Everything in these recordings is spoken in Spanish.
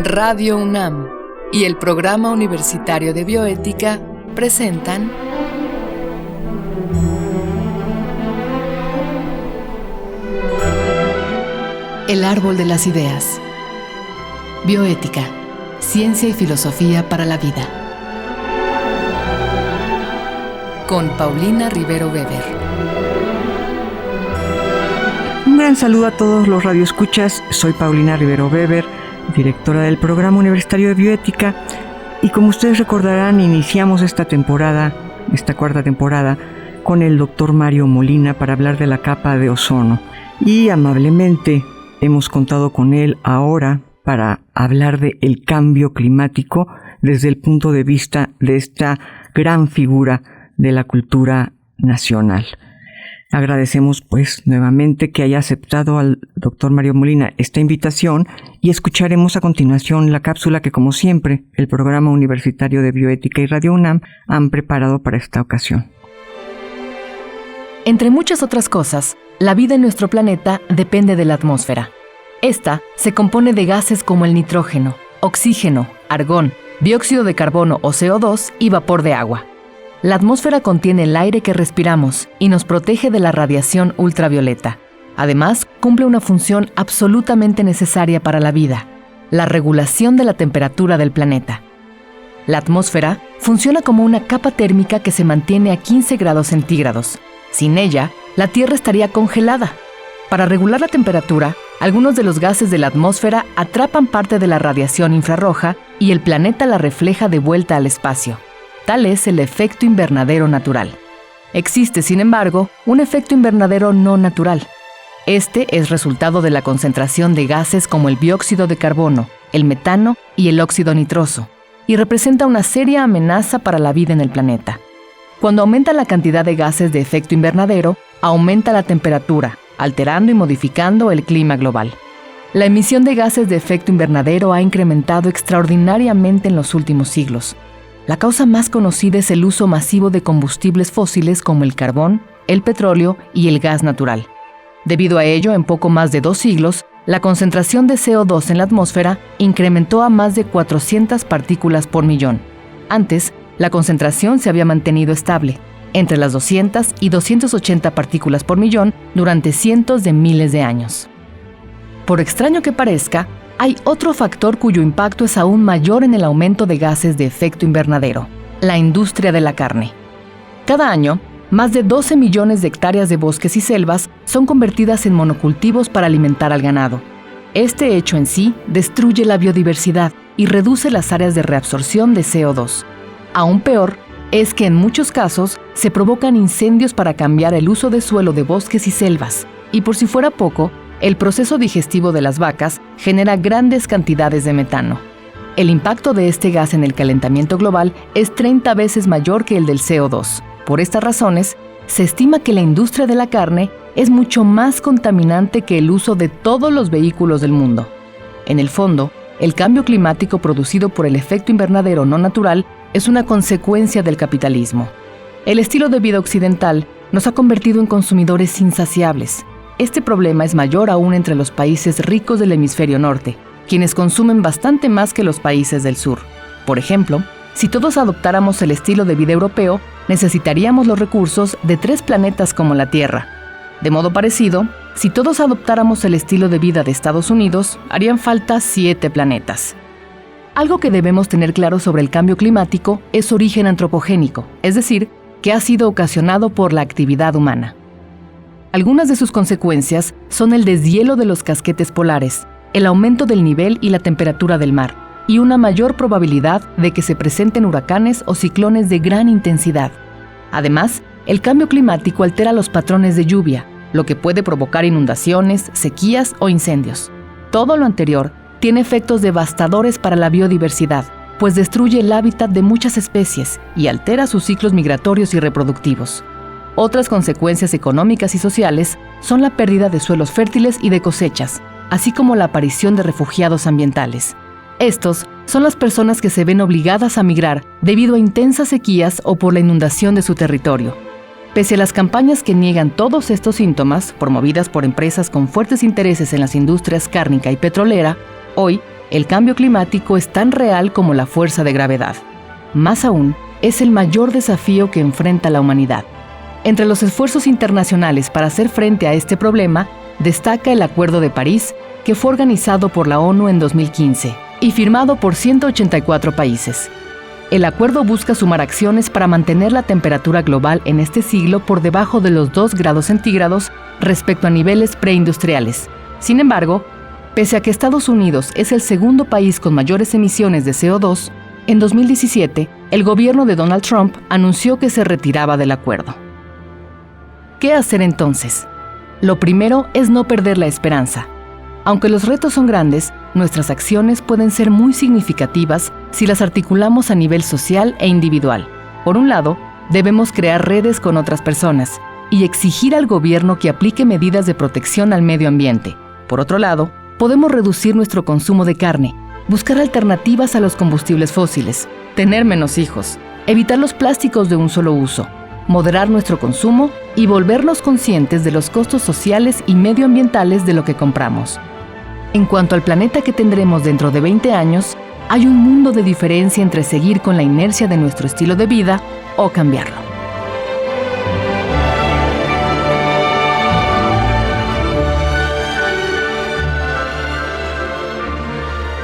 Radio UNAM y el Programa Universitario de Bioética presentan El Árbol de las Ideas. Bioética, ciencia y filosofía para la vida. Con Paulina Rivero Weber. Un gran saludo a todos los radioescuchas. Soy Paulina Rivero Weber, directora del Programa Universitario de Bioética, y como ustedes recordarán, iniciamos esta cuarta temporada, con el doctor Mario Molina para hablar de la capa de ozono. Y amablemente hemos contado con él ahora para hablar del cambio climático desde el punto de vista de esta gran figura de la cultura nacional. Agradecemos nuevamente que haya aceptado al doctor Mario Molina esta invitación y escucharemos a continuación la cápsula que, como siempre, el Programa Universitario de Bioética y Radio UNAM han preparado para esta ocasión. Entre muchas otras cosas, la vida en nuestro planeta depende de la atmósfera. Esta se compone de gases como el nitrógeno, oxígeno, argón, dióxido de carbono o CO2 y vapor de agua. La atmósfera contiene el aire que respiramos y nos protege de la radiación ultravioleta. Además, cumple una función absolutamente necesaria para la vida: la regulación de la temperatura del planeta. La atmósfera funciona como una capa térmica que se mantiene a 15 grados centígrados. Sin ella, la Tierra estaría congelada. Para regular la temperatura, algunos de los gases de la atmósfera atrapan parte de la radiación infrarroja y el planeta la refleja de vuelta al espacio. Tal es el efecto invernadero natural. Existe, sin embargo, un efecto invernadero no natural. Este es resultado de la concentración de gases como el dióxido de carbono, el metano y el óxido nitroso, y representa una seria amenaza para la vida en el planeta. Cuando aumenta la cantidad de gases de efecto invernadero, aumenta la temperatura, alterando y modificando el clima global. La emisión de gases de efecto invernadero ha incrementado extraordinariamente en los últimos siglos. La causa más conocida es el uso masivo de combustibles fósiles como el carbón, el petróleo y el gas natural. Debido a ello, en poco más de 2 siglos, la concentración de CO2 en la atmósfera incrementó a más de 400 partículas por millón. Antes, la concentración se había mantenido estable, entre las 200 y 280 partículas por millón durante cientos de miles de años. Por extraño que parezca, hay otro factor cuyo impacto es aún mayor en el aumento de gases de efecto invernadero: la industria de la carne. Cada año, más de 12 millones de hectáreas de bosques y selvas son convertidas en monocultivos para alimentar al ganado. Este hecho en sí destruye la biodiversidad y reduce las áreas de reabsorción de CO2. Aún peor es que en muchos casos se provocan incendios para cambiar el uso de suelo de bosques y selvas, y por si fuera poco, el proceso digestivo de las vacas genera grandes cantidades de metano. El impacto de este gas en el calentamiento global es 30 veces mayor que el del CO2. Por estas razones, se estima que la industria de la carne es mucho más contaminante que el uso de todos los vehículos del mundo. En el fondo, el cambio climático producido por el efecto invernadero no natural es una consecuencia del capitalismo. El estilo de vida occidental nos ha convertido en consumidores insaciables. Este problema es mayor aún entre los países ricos del hemisferio norte, quienes consumen bastante más que los países del sur. Por ejemplo, si todos adoptáramos el estilo de vida europeo, necesitaríamos los recursos de 3 planetas como la Tierra. De modo parecido, si todos adoptáramos el estilo de vida de Estados Unidos, harían falta 7 planetas. Algo que debemos tener claro sobre el cambio climático es su origen antropogénico, es decir, que ha sido ocasionado por la actividad humana. Algunas de sus consecuencias son el deshielo de los casquetes polares, el aumento del nivel y la temperatura del mar, y una mayor probabilidad de que se presenten huracanes o ciclones de gran intensidad. Además, el cambio climático altera los patrones de lluvia, lo que puede provocar inundaciones, sequías o incendios. Todo lo anterior tiene efectos devastadores para la biodiversidad, pues destruye el hábitat de muchas especies y altera sus ciclos migratorios y reproductivos. Otras consecuencias económicas y sociales son la pérdida de suelos fértiles y de cosechas, así como la aparición de refugiados ambientales. Estos son las personas que se ven obligadas a migrar debido a intensas sequías o por la inundación de su territorio. Pese a las campañas que niegan todos estos síntomas, promovidas por empresas con fuertes intereses en las industrias cárnica y petrolera, hoy el cambio climático es tan real como la fuerza de gravedad. Más aún, es el mayor desafío que enfrenta la humanidad. Entre los esfuerzos internacionales para hacer frente a este problema, destaca el Acuerdo de París, que fue organizado por la ONU en 2015 y firmado por 184 países. El acuerdo busca sumar acciones para mantener la temperatura global en este siglo por debajo de los 2 grados centígrados respecto a niveles preindustriales. Sin embargo, pese a que Estados Unidos es el segundo país con mayores emisiones de CO2, en 2017, el gobierno de Donald Trump anunció que se retiraba del acuerdo. ¿Qué hacer entonces? Lo primero es no perder la esperanza. Aunque los retos son grandes, nuestras acciones pueden ser muy significativas si las articulamos a nivel social e individual. Por un lado, debemos crear redes con otras personas y exigir al gobierno que aplique medidas de protección al medio ambiente. Por otro lado, podemos reducir nuestro consumo de carne, buscar alternativas a los combustibles fósiles, tener menos hijos, evitar los plásticos de un solo uso, moderar nuestro consumo y volvernos conscientes de los costos sociales y medioambientales de lo que compramos. En cuanto al planeta que tendremos dentro de 20 años, hay un mundo de diferencia entre seguir con la inercia de nuestro estilo de vida o cambiarlo.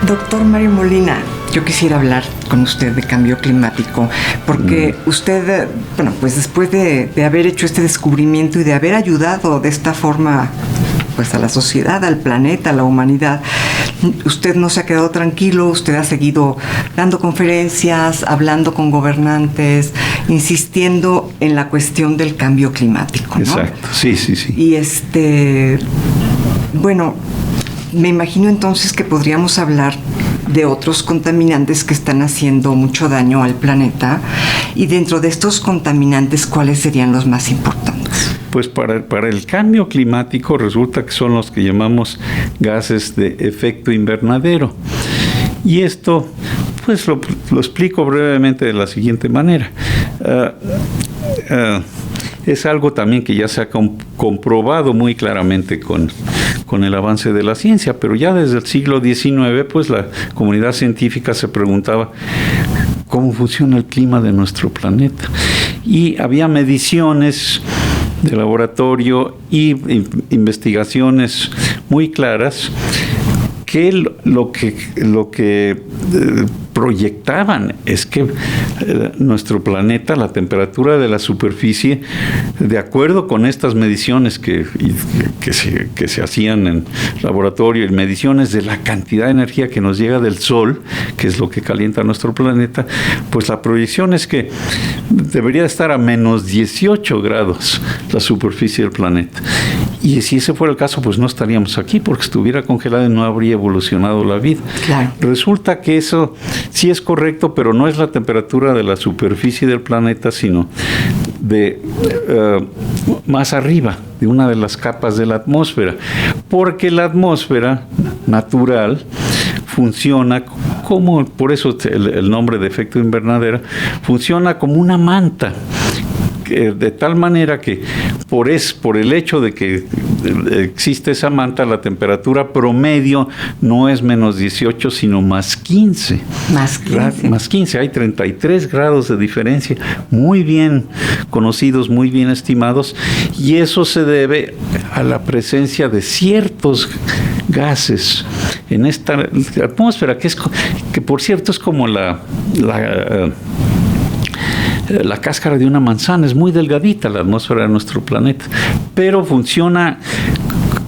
Doctor Mario Molina, yo quisiera hablar con usted de cambio climático, porque usted, pues después de haber hecho este descubrimiento y de haber ayudado de esta forma pues a la sociedad, al planeta, a la humanidad, usted no se ha quedado tranquilo, usted ha seguido dando conferencias, hablando con gobernantes, insistiendo en la cuestión del cambio climático, ¿no? Exacto, sí. Y me imagino entonces que podríamos hablar de otros contaminantes que están haciendo mucho daño al planeta, y dentro de estos contaminantes, ¿cuáles serían los más importantes? Pues para el cambio climático resulta que son los que llamamos gases de efecto invernadero. Y esto, pues lo explico brevemente de la siguiente manera. Es algo también que ya se ha comprobado muy claramente con el avance de la ciencia, pero ya desde el siglo XIX, pues la comunidad científica se preguntaba cómo funciona el clima de nuestro planeta. Y había mediciones de laboratorio y investigaciones muy claras que lo que proyectaban es que nuestro planeta, la temperatura de la superficie, de acuerdo con estas mediciones que se hacían en laboratorio, y mediciones de la cantidad de energía que nos llega del Sol, que es lo que calienta nuestro planeta, pues la proyección es que debería estar a menos 18 grados la superficie del planeta. Y si ese fuera el caso, pues no estaríamos aquí, porque estuviera congelada y no habría evolucionado la vida. Claro. Resulta que eso sí es correcto, pero no es la temperatura de la superficie del planeta, sino de más arriba, de una de las capas de la atmósfera, porque la atmósfera natural funciona como, por eso el nombre de efecto invernadero, funciona como una manta, de tal manera que por el hecho de que existe esa manta, la temperatura promedio no es menos 18, sino más 15. Más 15. Hay 33 grados de diferencia, muy bien conocidos, muy bien estimados, y eso se debe a la presencia de ciertos gases en esta atmósfera, que por cierto es como la cáscara de una manzana, es muy delgadita la atmósfera de nuestro planeta, pero funciona,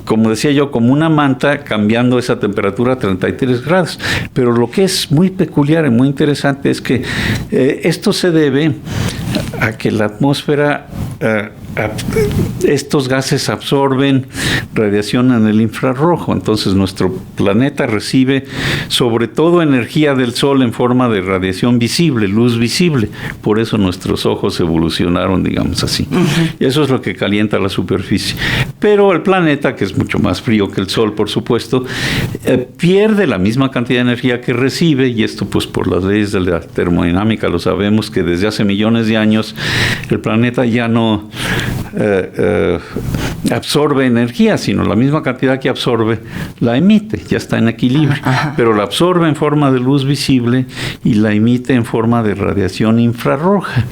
como decía yo, como una manta, cambiando esa temperatura a 33 grados. Pero lo que es muy peculiar y muy interesante es que esto se debe a que la atmósfera estos gases absorben radiación en el infrarrojo. Entonces nuestro planeta recibe sobre todo energía del Sol en forma de radiación visible, luz visible. Por eso nuestros ojos evolucionaron, digamos así. Y eso es lo que calienta la superficie. Pero el planeta, que es mucho más frío que el Sol, por supuesto, pierde la misma cantidad de energía que recibe, y esto pues por las leyes de la termodinámica lo sabemos, que desde hace millones de años el planeta ya no absorbe energía, sino la misma cantidad que absorbe la emite, ya está en equilibrio. Pero la absorbe en forma de luz visible y la emite en forma de radiación infrarroja,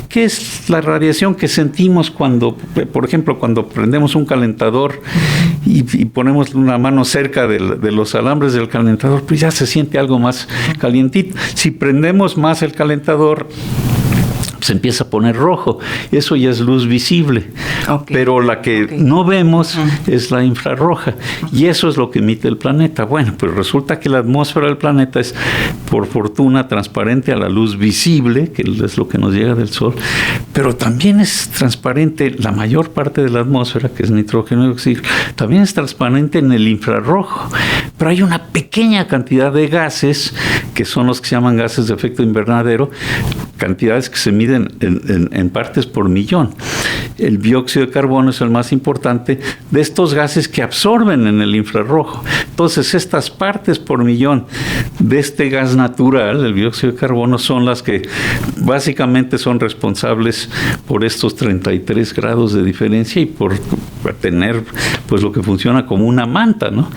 que es la radiación que sentimos cuando, por ejemplo, cuando prendemos un calentador y ponemos una mano cerca de los alambres del calentador, pues ya se siente algo más calientito. Si prendemos más el calentador, se empieza a poner rojo. Eso ya es luz visible. Pero la que no vemos es la infrarroja. Y eso es lo que emite el planeta. Bueno, pues resulta que la atmósfera del planeta es, por fortuna, transparente a la luz visible, que es lo que nos llega del Sol, pero también es transparente la mayor parte de la atmósfera, que es nitrógeno y oxígeno, también es transparente en el infrarrojo. Pero hay una pequeña cantidad de gases, que son los que se llaman gases de efecto invernadero, cantidades que se miden en partes por millón. El dióxido de carbono es el más importante de estos gases que absorben en el infrarrojo. Entonces, estas partes por millón de este gas natural, el dióxido de carbono, son las que básicamente son responsables por estos 33 grados de diferencia y por tener pues lo que funciona como una manta, ¿no?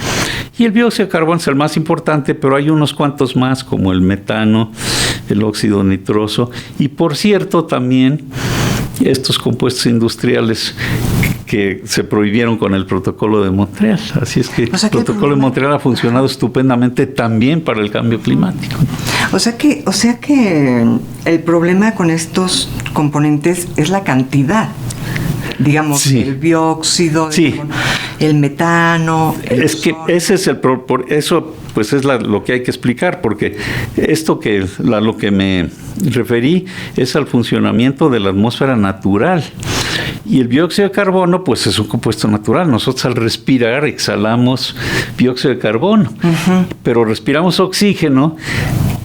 Y el dióxido de carbono es el más importante, pero hay unos cuantos más, como el metano, el óxido nitroso, y por cierto también estos compuestos industriales que se prohibieron con el Protocolo de Montreal. Así es que el Protocolo de Montreal ha funcionado estupendamente también para el cambio climático. O sea que el problema con estos componentes es la cantidad. Digamos, sí. El dióxido, sí. El metano. Es que ese es por eso pues es lo que hay que explicar, porque esto lo que me referí es al funcionamiento de la atmósfera natural. Y el dióxido de carbono, pues es un compuesto natural. Nosotros al respirar exhalamos dióxido de carbono, pero respiramos oxígeno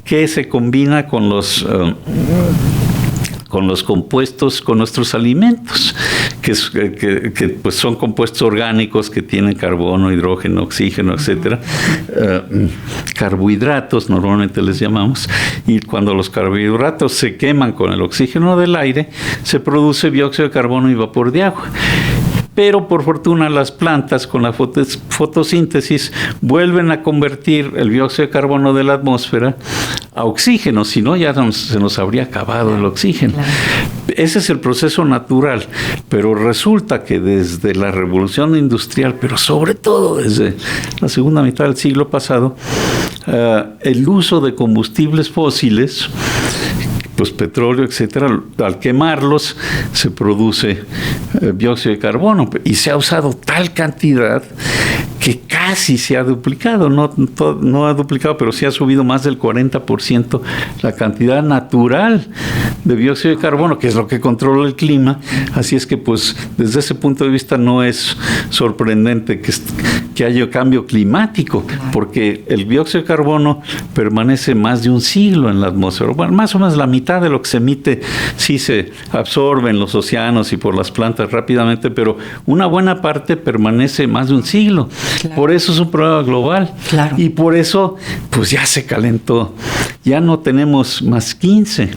que se combina con los compuestos, con nuestros alimentos, que pues son compuestos orgánicos que tienen carbono, hidrógeno, oxígeno, etcétera, carbohidratos normalmente les llamamos, y cuando los carbohidratos se queman con el oxígeno del aire, se produce dióxido de carbono y vapor de agua. Pero por fortuna las plantas con la fotosíntesis vuelven a convertir el dióxido de carbono de la atmósfera a oxígeno, si no ya se nos habría acabado el oxígeno. Claro. Ese es el proceso natural, pero resulta que desde la revolución industrial, pero sobre todo desde la segunda mitad del siglo pasado, el uso de combustibles fósiles, pues petróleo, etcétera, al quemarlos se produce dióxido de carbono, y se ha usado tal cantidad que casi se ha duplicado, no ha duplicado, pero sí ha subido más del 40% la cantidad natural de dióxido de carbono, que es lo que controla el clima. Así es que pues desde ese punto de vista no es sorprendente que haya cambio climático, porque el dióxido de carbono permanece más de un siglo en la atmósfera. Bueno, más o menos la mitad de lo que se emite sí se absorbe en los océanos y por las plantas rápidamente, pero una buena parte permanece más de un siglo. Claro. Por eso es un problema global. Claro. Y por eso pues ya se calentó. Ya no tenemos más 15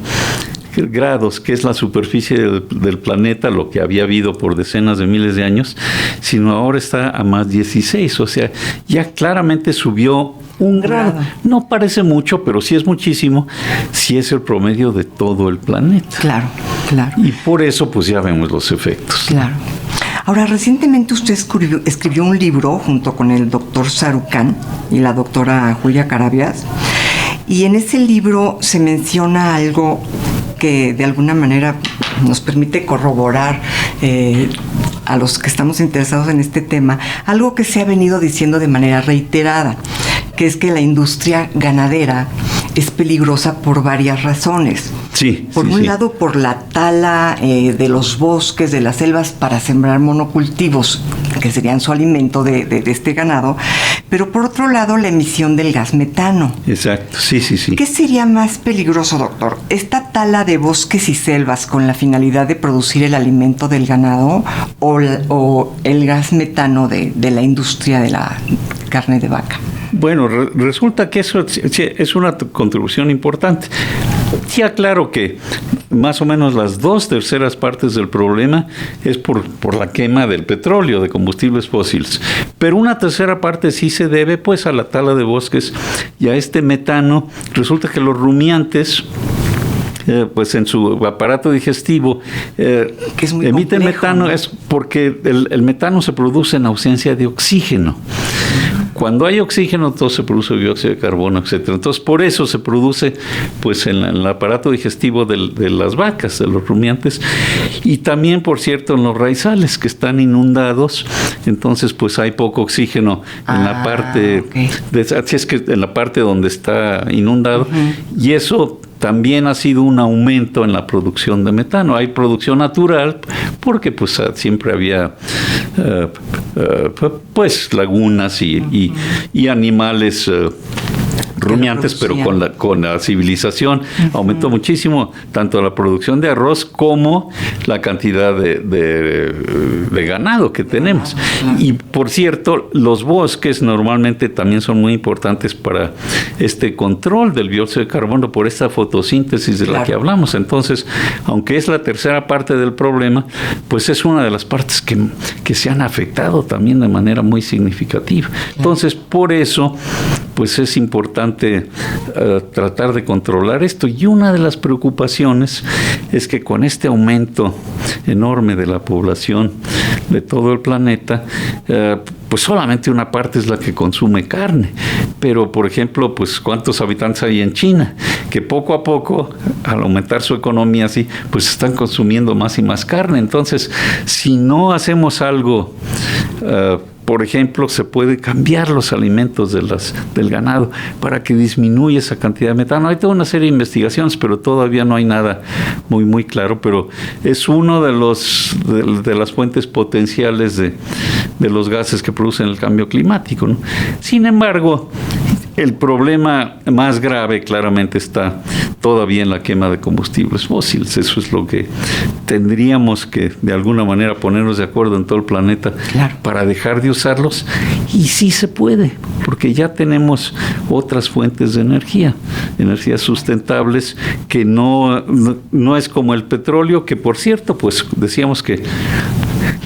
grados, que es la superficie del planeta, lo que había habido por decenas de miles de años, sino ahora está a más 16, o sea, ya claramente subió un grado. No parece mucho, pero sí es muchísimo, sí es el promedio de todo el planeta. Claro, claro. Y por eso pues ya vemos los efectos. Claro. Ahora, recientemente usted escribió un libro junto con el doctor Shahrukh Khan y la doctora Julia Carabias, y en ese libro se menciona algo que de alguna manera nos permite corroborar a los que estamos interesados en este tema, algo que se ha venido diciendo de manera reiterada, que es que la industria ganadera es peligrosa por varias razones. Sí. Por un lado, por la tala de los bosques, de las selvas para sembrar monocultivos, que serían su alimento de este ganado, pero por otro lado, la emisión del gas metano. Exacto, sí. ¿Qué sería más peligroso, doctor? ¿Esta tala de bosques y selvas con la finalidad de producir el alimento del ganado o el gas metano de la industria de la carne de vaca? Bueno, resulta que eso es una contribución importante. Sí, aclaro que más o menos las 2/3 partes del problema es por la quema del petróleo, de combustibles fósiles. Pero una 1/3 parte sí se debe pues a la tala de bosques y a este metano. Resulta que los rumiantes, pues en su aparato digestivo emiten metano, ¿no? Es porque el metano se produce en ausencia de oxígeno. Cuando hay oxígeno, todo se produce dióxido de carbono, etcétera. Entonces, por eso se produce, pues, en el aparato digestivo de las vacas, de los rumiantes, y también, por cierto, en los raizales que están inundados. Entonces, pues, hay poco oxígeno en la parte, así es que en la parte donde está inundado, y eso también ha sido un aumento en la producción de metano. Hay producción natural porque pues siempre había pues lagunas y animales rumiantes, pero con la civilización aumentó muchísimo tanto la producción de arroz como la cantidad de ganado que tenemos. Y por cierto, los bosques normalmente también son muy importantes para este control del dióxido de carbono por esta fotosíntesis de la que hablamos. Entonces, aunque es la 1/3 parte del problema, pues es una de las partes que se han afectado también de manera muy significativa. Entonces, por eso, pues es importante tratar de controlar esto. Y una de las preocupaciones es que con este aumento enorme de la población de todo el planeta, pues solamente una parte es la que consume carne. Pero, por ejemplo, pues ¿cuántos habitantes hay en China? Que poco a poco, al aumentar su economía así, pues están consumiendo más y más carne. Entonces, si no hacemos algo, por ejemplo, se puede cambiar los alimentos del ganado para que disminuya esa cantidad de metano. Hay toda una serie de investigaciones, pero todavía no hay nada muy, muy claro. Pero es uno de las fuentes potenciales de los gases que producen el cambio climático, ¿no? Sin embargo, el problema más grave claramente está todavía en la quema de combustibles fósiles. Eso es lo que tendríamos que de alguna manera ponernos de acuerdo en todo el planeta para dejar de usarlos. Y sí se puede, porque ya tenemos otras fuentes de energías sustentables que no es como el petróleo, que por cierto, pues decíamos que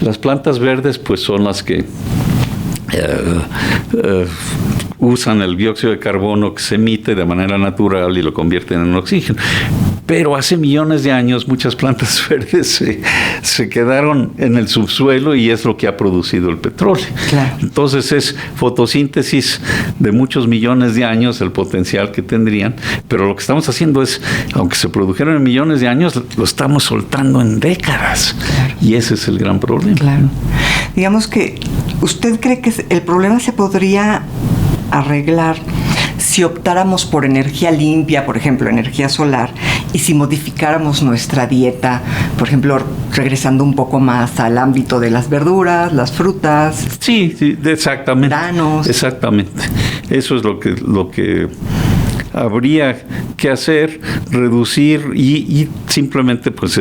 las plantas verdes pues son las que usan el dióxido de carbono que se emite de manera natural y lo convierten en oxígeno. Pero hace millones de años muchas plantas verdes se quedaron en el subsuelo y es lo que ha producido el petróleo. Claro. Entonces es fotosíntesis de muchos millones de años el potencial que tendrían, pero lo que estamos haciendo es, aunque se produjeron en millones de años, lo estamos soltando en décadas. Claro. Y ese es el gran problema. Claro. Digamos que, ¿usted cree que el problema se podría arreglar si optáramos por energía limpia, por ejemplo, energía solar, y si modificáramos nuestra dieta, por ejemplo, regresando un poco más al ámbito de las verduras, las frutas? Sí, exactamente. Granos. Exactamente. Eso es lo que habría que hacer, reducir y simplemente pues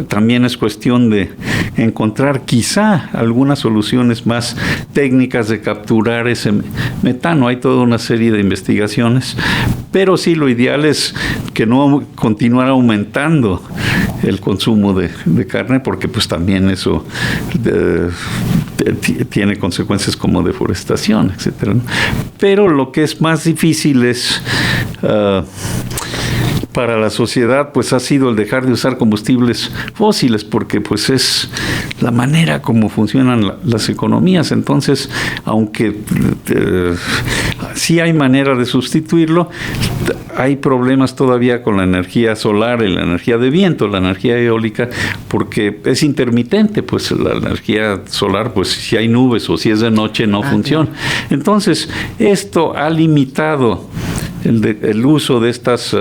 también es cuestión de encontrar quizá algunas soluciones más técnicas de capturar ese metano. Hay toda una serie de investigaciones, pero sí lo ideal es que no continuara aumentando el consumo de carne, porque pues también eso tiene consecuencias como deforestación, etcétera, ¿no? Pero lo que es más difícil es para la sociedad pues ha sido el dejar de usar combustibles fósiles, porque pues es la manera como funcionan las economías. Entonces, aunque sí hay manera de sustituirlo, hay problemas todavía con la energía solar y la energía de viento, la energía eólica, porque es intermitente, pues la energía solar, pues si hay nubes o si es de noche no funciona. Entonces, esto ha limitado el uso de estas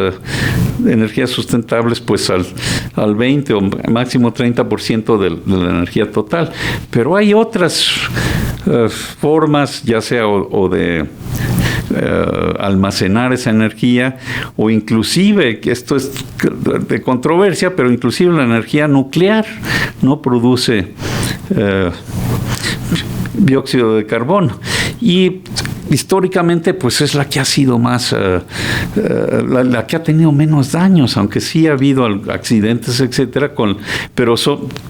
energías sustentables pues al 20 o máximo 30% de la energía total. Pero hay otras formas, ya sea o de almacenar esa energía, o inclusive, que esto es de controversia, pero inclusive la energía nuclear no produce dióxido de carbono, y históricamente pues es la que ha sido más la que ha tenido menos daños, aunque sí ha habido accidentes, etcétera, pero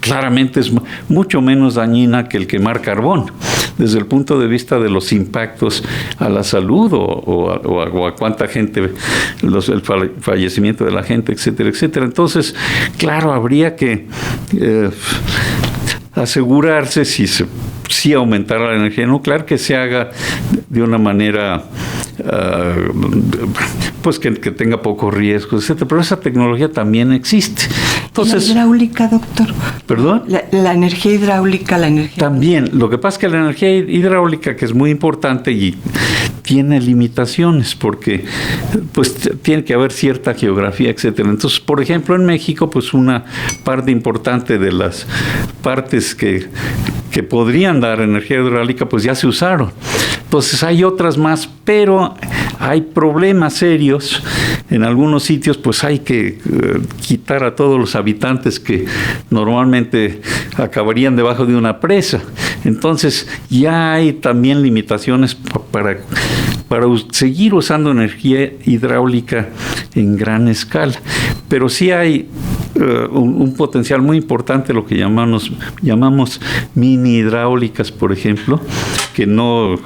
claramente es mucho menos dañina que el quemar carbón desde el punto de vista de los impactos a la salud o a cuánta gente, el fallecimiento de la gente, etcétera, etcétera. Entonces, claro, habría que asegurarse, si aumentar la energía nuclear, que se haga de una manera pues que tenga pocos riesgos, etcétera. Pero esa tecnología también existe. Entonces, ¿la hidráulica, doctor? ¿Perdón? La energía hidráulica, la energía... También. Lo que pasa es que la energía hidráulica, que es muy importante y tiene limitaciones, porque pues tiene que haber cierta geografía, etcétera. Entonces, por ejemplo, en México, pues una parte importante de las partes que podrían dar energía hidráulica, pues ya se usaron. Entonces hay otras más, pero hay problemas serios. En algunos sitios pues hay que quitar a todos los habitantes que normalmente acabarían debajo de una presa. Entonces ya hay también limitaciones para seguir usando energía hidráulica en gran escala. Pero sí hay un potencial muy importante, lo que llamamos mini hidráulicas, por ejemplo, que no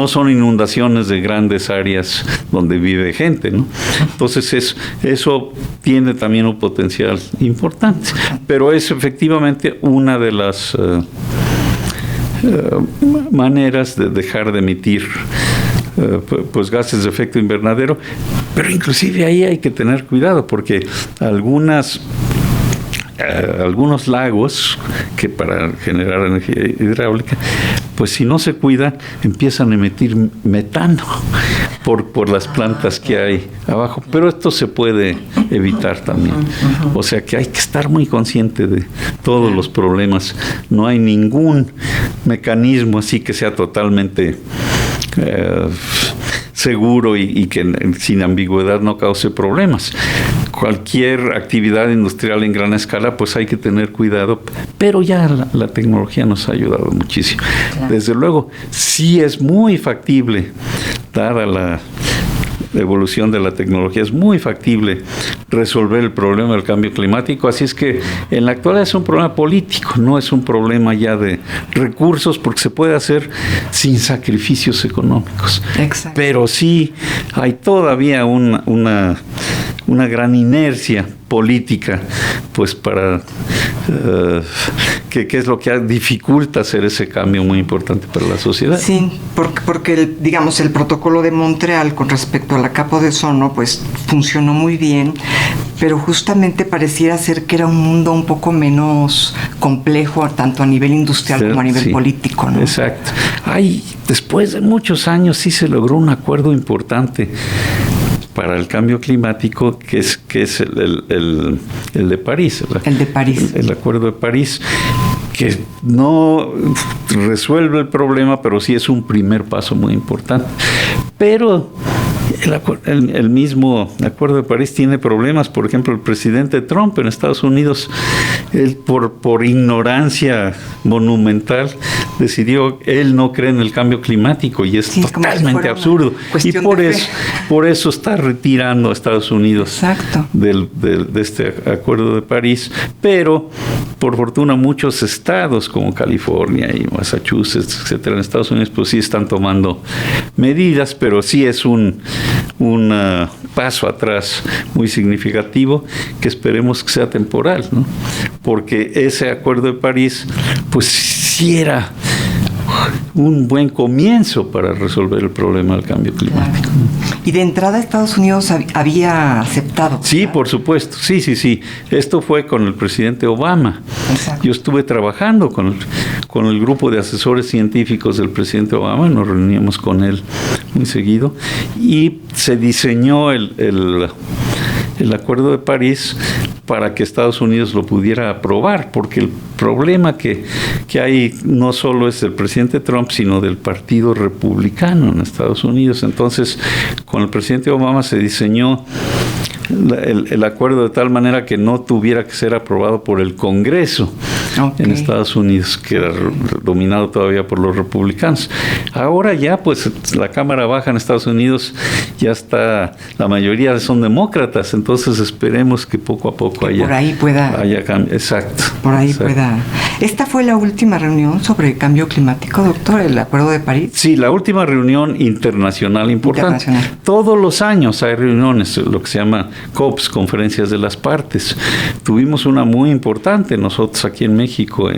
son inundaciones de grandes áreas donde vive gente, ¿no? Entonces eso tiene también un potencial importante, pero es efectivamente una de las maneras de dejar de emitir pues gases de efecto invernadero. Pero inclusive ahí hay que tener cuidado, porque algunos lagos que para generar energía hidráulica, pues si no se cuidan, empiezan a emitir metano por las plantas que hay abajo. Pero esto se puede evitar también. O sea que hay que estar muy consciente de todos los problemas. No hay ningún mecanismo así que sea totalmente seguro y que sin ambigüedad no cause problemas. Cualquier actividad industrial en gran escala, pues hay que tener cuidado, pero ya la tecnología nos ha ayudado muchísimo. Claro. Desde luego, sí es muy factible, dada la evolución de la tecnología, es muy factible resolver el problema del cambio climático. Así es que en la actualidad es un problema político, no es un problema ya de recursos, porque se puede hacer sin sacrificios económicos. Exacto. Pero sí hay todavía una gran inercia política, pues para que es lo que dificulta hacer ese cambio muy importante para la sociedad. Sí, porque el protocolo de Montreal con respecto a la capa de ozono pues funcionó muy bien, pero justamente pareciera ser que era un mundo un poco menos complejo, tanto a nivel industrial como a nivel político, ¿no? Exacto. Después de muchos años sí se logró un acuerdo importante para el cambio climático, que es el de París. El de París. El Acuerdo de París, que no resuelve el problema, pero sí es un primer paso muy importante. Pero el mismo Acuerdo de París tiene problemas. Por ejemplo, el presidente Trump en Estados Unidos, él por ignorancia monumental decidió, él no cree en el cambio climático, y es totalmente absurdo. Y por eso está retirando a Estados Unidos de este Acuerdo de París. Pero por fortuna muchos estados como California y Massachusetts, etcétera, en Estados Unidos, pues sí están tomando medidas, pero sí es un paso atrás muy significativo, que esperemos que sea temporal, ¿no? Porque ese Acuerdo de París pues sí era un buen comienzo para resolver el problema del cambio climático. Y de entrada Estados Unidos había aceptado, ¿verdad? Sí, por supuesto, sí. Esto fue con el presidente Obama. Exacto. Yo estuve trabajando con el grupo de asesores científicos del presidente Obama, nos reuníamos con él muy seguido, y se diseñó el Acuerdo de París para que Estados Unidos lo pudiera aprobar, porque el problema que hay no solo es del presidente Trump, sino del Partido Republicano en Estados Unidos. Entonces, con el presidente Obama se diseñó el acuerdo de tal manera que no tuviera que ser aprobado por el Congreso en Estados Unidos, que era dominado todavía por los republicanos. Ahora ya, pues, la Cámara Baja en Estados Unidos ya está, la mayoría son demócratas, entonces esperemos que poco a poco haya cambio. Exacto. Por ahí exacto. pueda. ¿Esta fue la última reunión sobre el cambio climático, doctor, el Acuerdo de París? Sí, la última reunión internacional importante. Todos los años hay reuniones, lo que se llama COPs, Conferencias de las Partes. Tuvimos una muy importante nosotros aquí en México,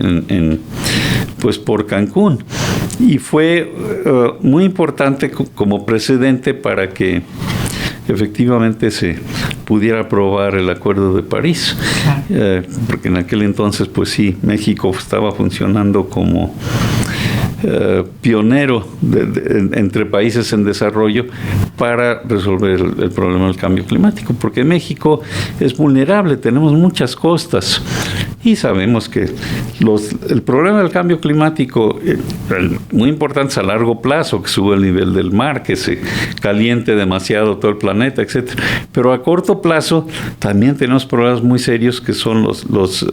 pues por Cancún, y fue muy importante como precedente para que efectivamente se pudiera aprobar el Acuerdo de París, porque en aquel entonces, pues sí, México estaba funcionando como pionero entre países en desarrollo para resolver el problema del cambio climático, porque México es vulnerable, tenemos muchas costas y sabemos que el problema del cambio climático muy importante es a largo plazo, que sube el nivel del mar, que se caliente demasiado todo el planeta, etcétera. Pero a corto plazo también tenemos problemas muy serios que son los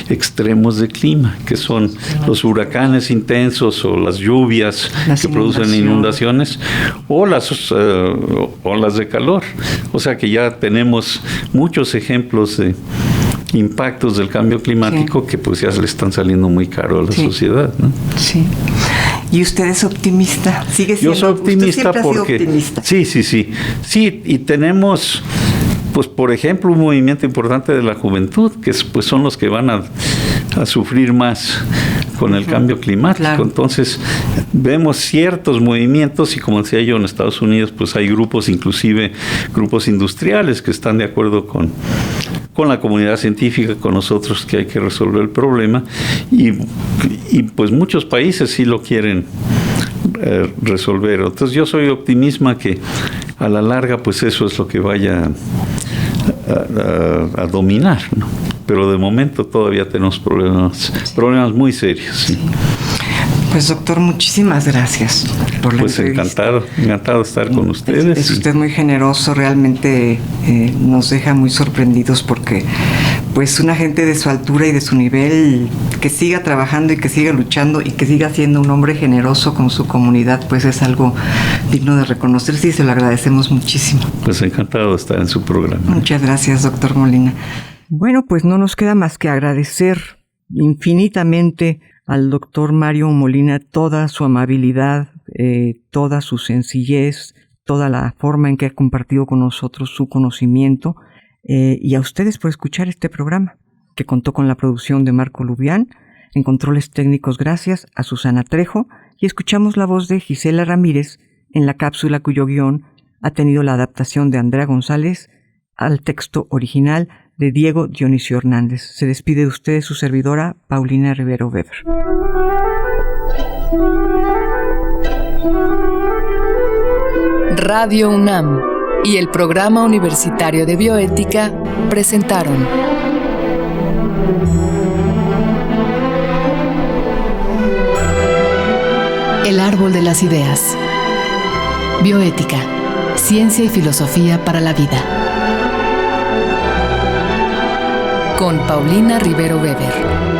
extremos de clima, que son los huracanes intensos o las lluvias que producen inundaciones o las olas de calor. O sea que ya tenemos muchos ejemplos de impactos del cambio climático que pues ya le están saliendo muy caro a la sociedad, ¿no? Sí. ¿Y usted es optimista? ¿Sigue siendo? Yo soy optimista porque... optimista. Sí, y tenemos, pues por ejemplo, un movimiento importante de la juventud, que pues son los que van a sufrir más con el cambio climático. Claro. Entonces, vemos ciertos movimientos y como decía yo, en Estados Unidos, pues hay grupos, inclusive grupos industriales que están de acuerdo con la comunidad científica, con nosotros, que hay que resolver el problema y pues muchos países sí lo quieren resolver. Entonces yo soy optimista que a la larga pues eso es lo que vaya a dominar, ¿no? Pero de momento todavía tenemos problemas muy serios. ¿Sí? Pues doctor, muchísimas gracias por la entrevista. Encantado de estar con ustedes. Es usted muy generoso, realmente nos deja muy sorprendidos porque pues una gente de su altura y de su nivel que siga trabajando y que siga luchando y que siga siendo un hombre generoso con su comunidad, pues es algo digno de reconocerse y se lo agradecemos muchísimo. Pues encantado de estar en su programa. Muchas gracias, doctor Molina. Bueno, pues no nos queda más que agradecer infinitamente al doctor Mario Molina toda su amabilidad, toda su sencillez, toda la forma en que ha compartido con nosotros su conocimiento, y a ustedes por escuchar este programa, que contó con la producción de Marco Lubián, en controles técnicos gracias a Susana Trejo, y escuchamos la voz de Gisela Ramírez en la cápsula cuyo guión ha tenido la adaptación de Andrea González al texto original de Diego Dionisio Hernández. Se despide de ustedes su servidora, Paulina Rivero Weber. Radio UNAM y el Programa Universitario de Bioética presentaron El Árbol de las Ideas. Bioética, ciencia y filosofía para la vida. Con Paulina Rivero Weber.